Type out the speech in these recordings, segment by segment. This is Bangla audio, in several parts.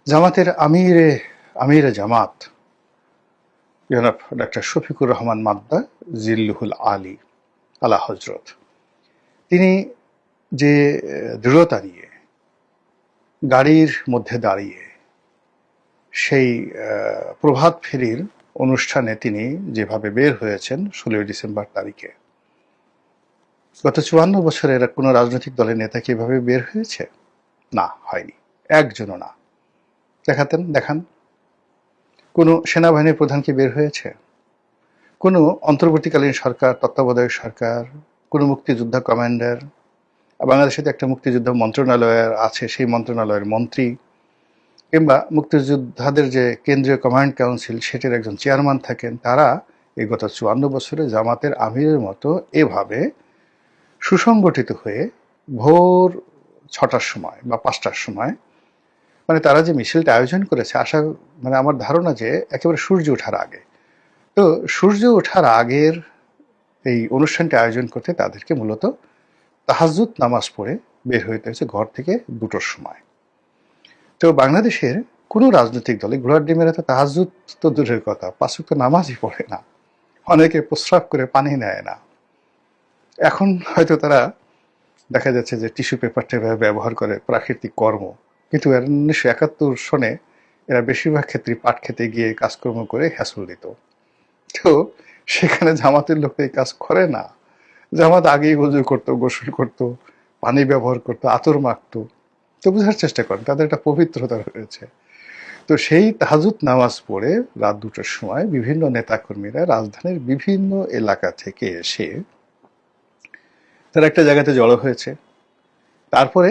জামাতের আমিরে জামাত জনাব ডক্টর শফিকুর রহমান মাদ্দা জিল্লুহুল আলী আলা হজরত, তিনি যে দৃঢ়তা নিয়ে গাড়ির মধ্যে দাঁড়িয়ে সেই প্রভাত ফেরির অনুষ্ঠানে তিনি যেভাবে বের হয়েছেন 16ই ডিসেম্বর তারিখে, গত 54 বছরের কোনো রাজনৈতিক দলের নেতা কি এভাবে বের হয়েছে? না, হয়নি, একজনও না। দেখান কোনো সেনাবাহিনীর প্রধান কি বের হয়েছে? কোনো অন্তর্বর্তীকালীন সরকার, তত্ত্বাবধায়ক সরকার, কোনো মুক্তিযোদ্ধা কমান্ডার, বাংলাদেশে তো একটা মুক্তিযুদ্ধ মন্ত্রণালয়ের আছে, সেই মন্ত্রণালয়ের মন্ত্রী, কিংবা মুক্তিযোদ্ধাদের যে কেন্দ্রীয় কমান্ড কাউন্সিল সেটার একজন চেয়ারম্যান থাকেন, তারা এই গত 54 বছরে জামাতের আমিরের মতো এভাবে সুসংগঠিত হয়ে ভোর 6টার সময় বা 5টার সময়, মানে তারা যে মিছিলটা আয়োজন করেছে, আমার ধারণা যে একেবারে সূর্য ওঠার আগে। তো সূর্য ওঠার আগের এই অনুষ্ঠানটি আয়োজন করতে তাদেরকে মূলত তাহাজ্জুদ নামাজ পড়ে বের হইতে হয়েছে ঘর থেকে 2টোর সময়। তো বাংলাদেশের কোনো রাজনৈতিক দলে ঘোড়ার ডিমের এত তাহাজ্জুদ তো দূরের কথা, 5 ওয়াক্ত নামাজই পড়ে না, অনেকে প্রস্রাব করে পানি নেয় না। এখন হয়তো তারা দেখা যাচ্ছে যে টিস্যু পেপারটা ব্যবহার করে, প্রাকৃতিক কর্ম, কিন্তু 1971 সনে এরা বেশিরভাগ ক্ষেত্রে পাট খেতে গিয়ে কাজকর্ম করে হ্যাসল দিত। তো সেখানে জামাতের লোক এই কাজ করে না। জামাত আগেই ওযু করতো, গোসল করতো, পানি ব্যবহার করতো, আতর মাখতো। তো বোঝার চেষ্টা করেন তাদের একটা পবিত্রতা রয়েছে। তো সেই তাহাজ্জুদ নামাজ পড়ে রাত 2টার সময় বিভিন্ন নেতাকর্মীরা রাজধানীর বিভিন্ন এলাকা থেকে এসে তারা একটা জায়গাতে জড়ো হয়েছে। তারপরে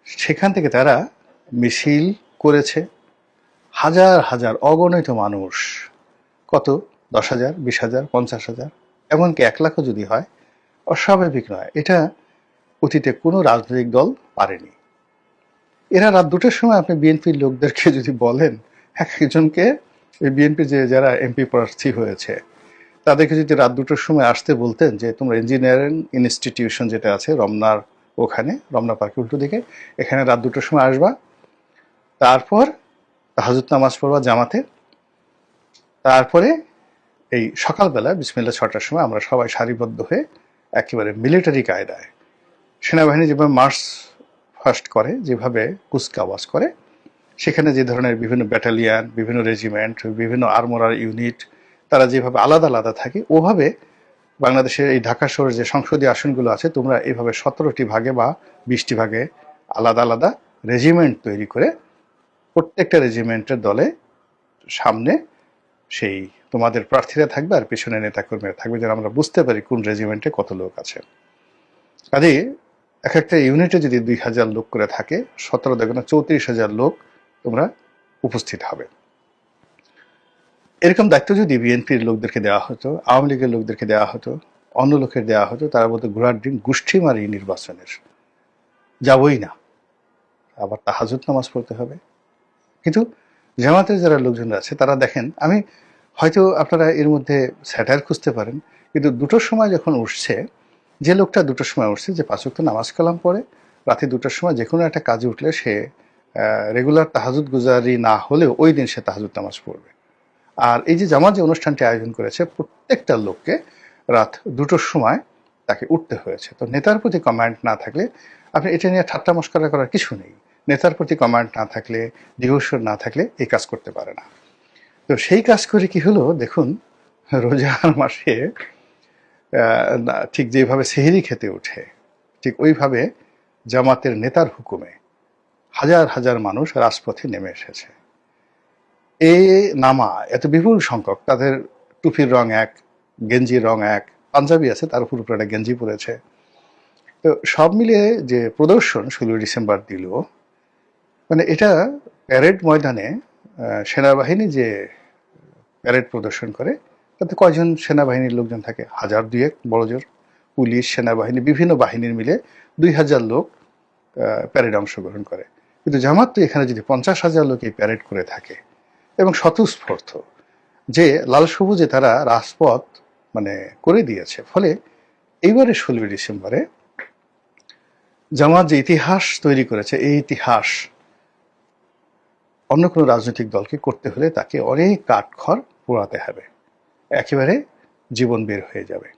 সেখান থেকে তারা মিছিল করেছে। হাজার হাজার অগণিত মানুষ, কত 10,000, 20,000, 50,000, এমনকি 1 লাখও যদি হয়, অস্বাভাবিক নয়। এটা অতীতে কোনো রাজনৈতিক দল পারেনি। এরা রাত 2টার সময় আপনি বিএনপির লোকদেরকে যদি বলেন, এক একজনকে বিএনপি যারা এমপি প্রার্থী হয়েছে তাদেরকে যদি রাত 2টার সময় আসতে বলতেন যে তোমরা ইঞ্জিনিয়ারিং ইনস্টিটিউশন যেটা আছে রমনার ওখানে, রমনা পার্কের উল্টো দিকে, এখানে রাত 2টার সময় আসবা, তারপর তাহাজ্জুদ নামাজ পড়বা জামাতে, তারপরে এই সকালবেলা বিসমিল্লাহ 6টার সময় আমরা সবাই সারিবদ্ধ হয়ে একেবারে মিলিটারি কায়দায়, সেনাবাহিনী যেভাবে মার্চ ফার্স্ট করে, যেভাবে কুচকাওয়াজ করে, সেখানে যে ধরনের বিভিন্ন ব্যাটালিয়ান, বিভিন্ন রেজিমেন্ট, বিভিন্ন আর্মোরার ইউনিট, তারা যেভাবে আলাদা আলাদা থাকে, ওভাবে বাংলাদেশের এই ঢাকা শহরের যে সংসদীয় আসনগুলো আছে, তোমরা এইভাবে 17টি ভাগে বা 20টি ভাগে আলাদা আলাদা রেজিমেন্ট তৈরি করে প্রত্যেকটা রেজিমেন্টের দলে সামনে সেই তোমাদের প্রার্থীরা থাকবে আর পেছনে নেতাকর্মীরা থাকবে, যেন আমরা বুঝতে পারি কোন রেজিমেন্টে কত লোক আছে। কাজে এক একটা ইউনিটে যদি 2,000 লোক করে থাকে, 17 দেখো না 34,000 লোক তোমরা উপস্থিত হবে। এরকম দায়িত্ব যদি বিএনপির লোকদেরকে দেওয়া হতো, আওয়ামী লীগের লোকদেরকে দেওয়া হতো, অন্য লোকের দেওয়া হতো, তারা বলতো ঘোড়ার ডিম গোষ্ঠী মারি নির্বাচনের, যাবই না, আবার তাহাজ্জুদ নামাজ পড়তে হবে। কিন্তু জামাতের যারা লোকজন আছে তারা দেখেন, আমি হয়তো আপনারা এর মধ্যে স্যাটার খুঁজতে পারেন, কিন্তু 2টোর সময় যখন উঠছে, যে লোকটা 2টোর সময় উঠছে, যে 5 ওয়াক্ত নামাজ কালাম পড়ে, রাতে 2টার সময় যে কোনো একটা কাজে উঠলে সে রেগুলার তাহাজ্জুদ গুজারি না হলেও ওই দিন সে তাহাজ্জুদ নামাজ পড়বে। আর এই যে জামাত যে অনুষ্ঠানটি আয়োজন করেছে, প্রত্যেকটা লোককে রাত 2টোর সময় তাকে উঠতে হয়েছে। তো নেতার প্রতি কমান্ড না থাকলে, আপনি এটা নিয়ে ঠাট্টা মশকরা করার কিছু নেই। নেতার প্রতি কমান্ড না থাকলে, ডিভোশন না থাকলে এই কাজ করতে পারে না। তো সেই কাজ করে কি হলো দেখুন, রোজার মাসে ঠিক যেভাবে সেহরি খেতে ওঠে, ঠিক ওইভাবে জামাতের নেতার হুকুমে হাজার হাজার মানুষ রাজপথে নেমে এসেছে। এই নামা এত বিপুল সংখ্যক, তাদের টুপির রং এক, গেঞ্জির রং এক, পাঞ্জাবি আছে তার উপর একটা গেঞ্জি পরেছে। তো সব মিলিয়ে যে প্রদর্শন 16 ডিসেম্বর দিল, মানে এটা প্যারেড ময়দানে সেনাবাহিনী যে প্যারেড প্রদর্শন করে, তাতে কয়জন সেনাবাহিনীর লোকজন থাকে? 1,000-2,1 বড় জোর। পুলিশ, সেনাবাহিনী, বিভিন্ন বাহিনীর মিলে 2,000 লোক প্যারেডে অংশগ্রহণ করে। কিন্তু জামাত তো এখানে যদি 50,000 লোক এই প্যারেড করে থাকে, এবং স্বতঃস্ফূর্ত যে লাল সবুজে তারা রাজপথ করে দিয়েছে, ফলে এইবারে 16 ডিসেম্বরে জামাত যে ইতিহাস তৈরি করেছে, এই ইতিহাস অন্য কোনো রাজনৈতিক দলকে করতে হলে তাকে অনেক কাঠখড় পোড়াতে হবে, একেবারে জীবন বের হয়ে যাবে।